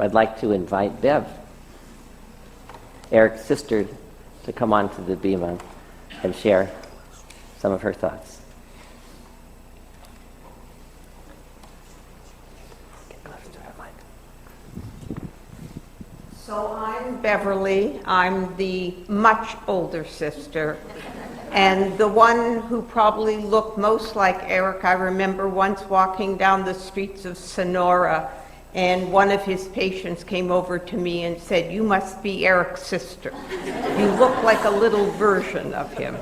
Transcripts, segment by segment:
I'd like to invite Bev, Eric's sister, to come onto the bima and share some of her thoughts. So I'm Beverly. I'm the much older sister, and the one who probably looked most like Eric. I remember once walking down the streets of Sonora, and one of his patients came over to me and said, "You must be Eric's sister. You look like a little version of him."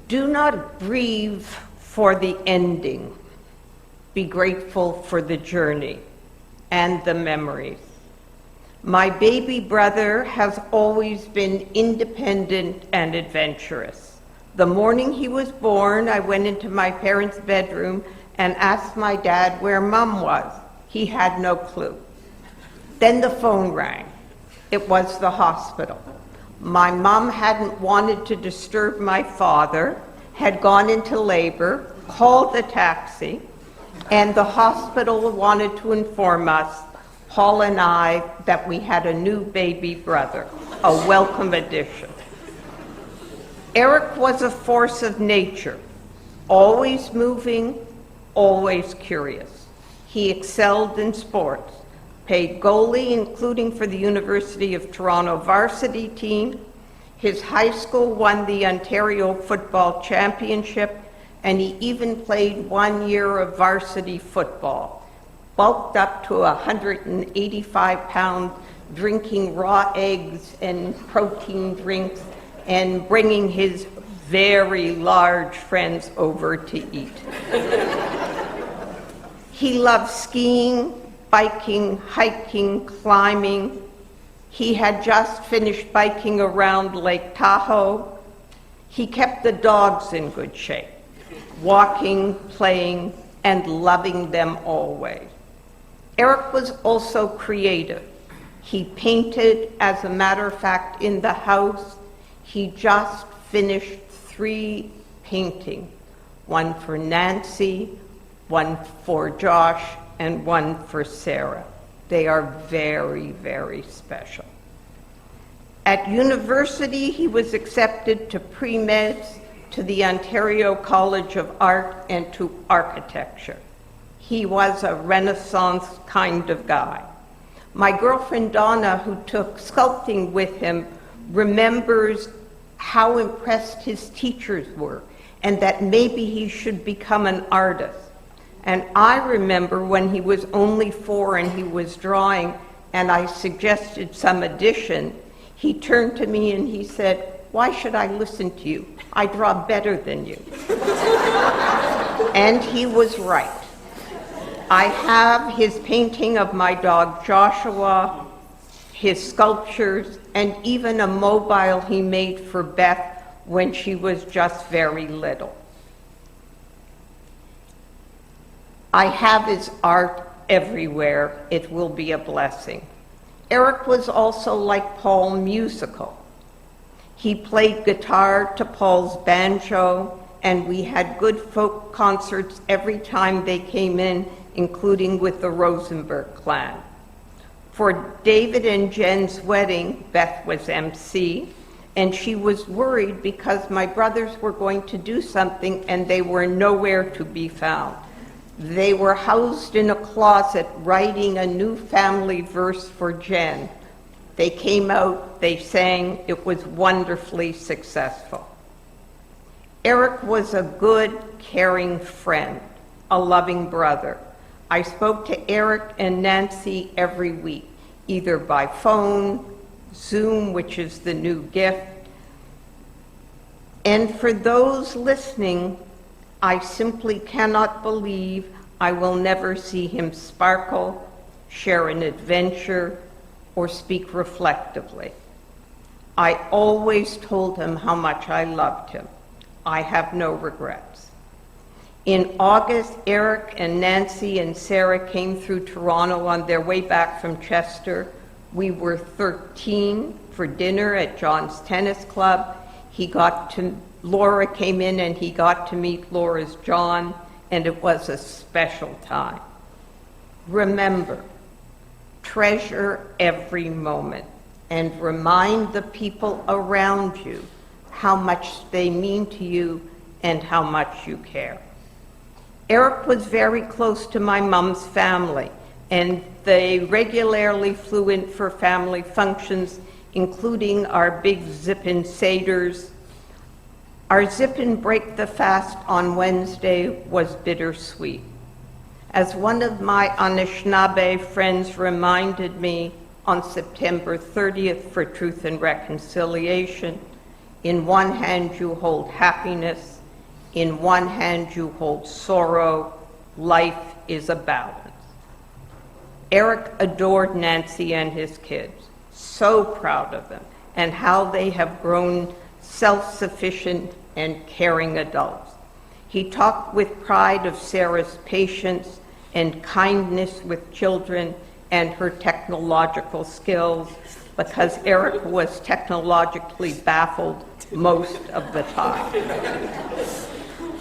Do not grieve for the ending. Be grateful for the journey and the memories. My baby brother has always been independent and adventurous. The morning he was born, I went into my parents' bedroom and asked my dad where Mom was. He had no clue. Then the phone rang. It was the hospital. My mom hadn't wanted to disturb my father, had gone into labor, called a taxi, and the hospital wanted to inform us, Paul and I, that we had a new baby brother, a welcome addition. Eric was a force of nature, always moving, always curious. He excelled in sports, played goalie, including for the University of Toronto varsity team. His high school won the Ontario Football Championship, and he even played 1 year of varsity football, bulked up to 185 pounds, drinking raw eggs and protein drinks, and bringing his very large friends over to eat. He loved skiing, biking, hiking, climbing. He had just finished biking around Lake Tahoe. He kept the dogs in good shape, walking, playing, and loving them always. Eric was also creative. He painted, as a matter of fact, in the house. He just finished 3 paintings, one for Nancy, one for Josh, and one for Sarah. They are very, very special. At university, he was accepted to pre-meds, to the Ontario College of Art, and to architecture. He was a Renaissance kind of guy. My girlfriend Donna, who took sculpting with him, remembers how impressed his teachers were and that maybe he should become an artist. And I remember when he was only 4 and he was drawing and I suggested some addition, he turned to me and he said, "Why should I listen to you? I draw better than you." And he was right. I have his painting of my dog Joshua, his sculptures, and even a mobile he made for Beth when she was just very little. I have his art everywhere. It will be a blessing. Eric was also, like Paul, musical. He played guitar to Paul's banjo, and we had good folk concerts every time they came in, including with the Rosenberg clan. For David and Jen's wedding, Beth was MC, and she was worried because my brothers were going to do something and they were nowhere to be found. They were housed in a closet writing a new family verse for Jen. They came out, they sang, it was wonderfully successful. Eric was a good, caring friend, a loving brother. I spoke to Eric and Nancy every week, either by phone, Zoom, which is the new gift. And for those listening, I simply cannot believe I will never see him sparkle, share an adventure, or speak reflectively. I always told him how much I loved him. I have no regrets. In August, Eric and Nancy and Sarah came through Toronto on their way back from Chester. We were 13 for dinner at John's Tennis Club. Laura came in and he got to meet Laura's John, and it was a special time. Remember, treasure every moment, and remind the people around you how much they mean to you and how much you care. Eric was very close to my mom's family, and they regularly flew in for family functions, including our big Zippin Seders. Our Zippin Break the Fast on Wednesday was bittersweet. As one of my Anishinaabe friends reminded me on September 30th for Truth and Reconciliation, in one hand you hold happiness, in one hand you hold sorrow. Life is a balance. Eric adored Nancy and his kids, so proud of them, and how they have grown self-sufficient and caring adults. He talked with pride of Sarah's patience and kindness with children and her technological skills, because Eric was technologically baffled most of the time.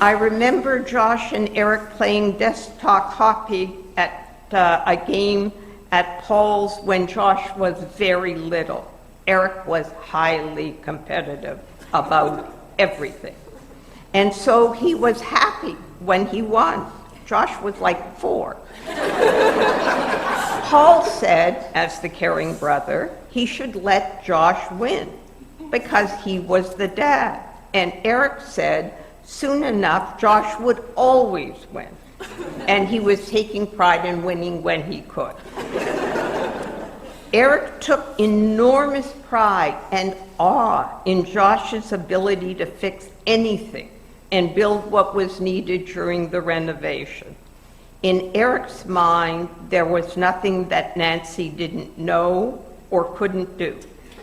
I remember Josh and Eric playing desktop hockey at a game at Paul's when Josh was very little. Eric was highly competitive about everything. And so he was happy when he won. Josh was like 4. Paul said, as the caring brother, he should let Josh win because he was the dad. And Eric said, soon enough, Josh would always win. And he was taking pride in winning when he could. Eric took enormous pride and awe in Josh's ability to fix anything and build what was needed during the renovation. In Eric's mind, there was nothing that Nancy didn't know or couldn't do.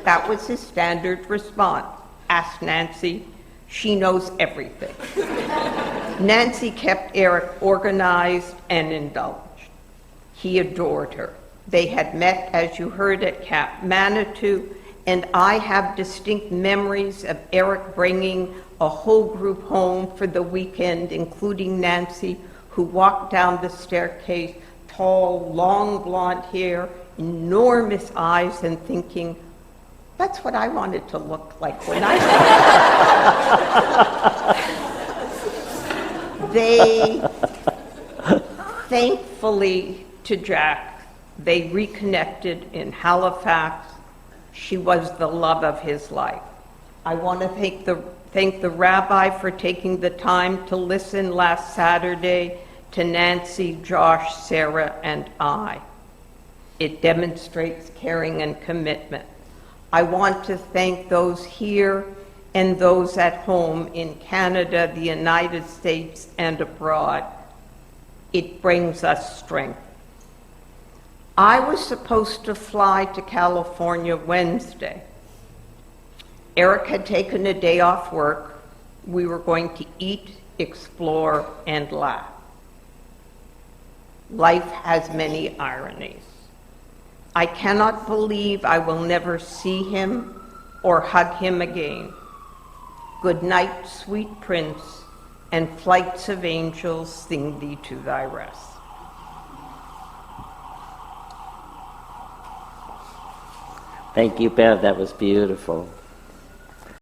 That was his standard response. Ask Nancy, she knows everything. Nancy kept Eric organized and indulged. He adored her. They had met, as you heard, at Camp Manitou, and I have distinct memories of Eric bringing a whole group home for the weekend, including Nancy, who walked down the staircase, tall, long blonde hair, enormous eyes, and thinking, that's what I wanted to look like when I was. They, thankfully to Jack, they reconnected in Halifax. She was the love of his life. I want to thank the rabbi for taking the time to listen last Saturday to Nancy, Josh, Sarah, and I. It demonstrates caring and commitment. I want to thank those here and those at home in Canada, the United States, and abroad. It brings us strength. I was supposed to fly to California Wednesday. Eric had taken a day off work. We were going to eat, explore, and laugh. Life has many ironies. I cannot believe I will never see him or hug him again. Good night, sweet prince, and flights of angels sing thee to thy rest. Thank you, Bev. That was beautiful.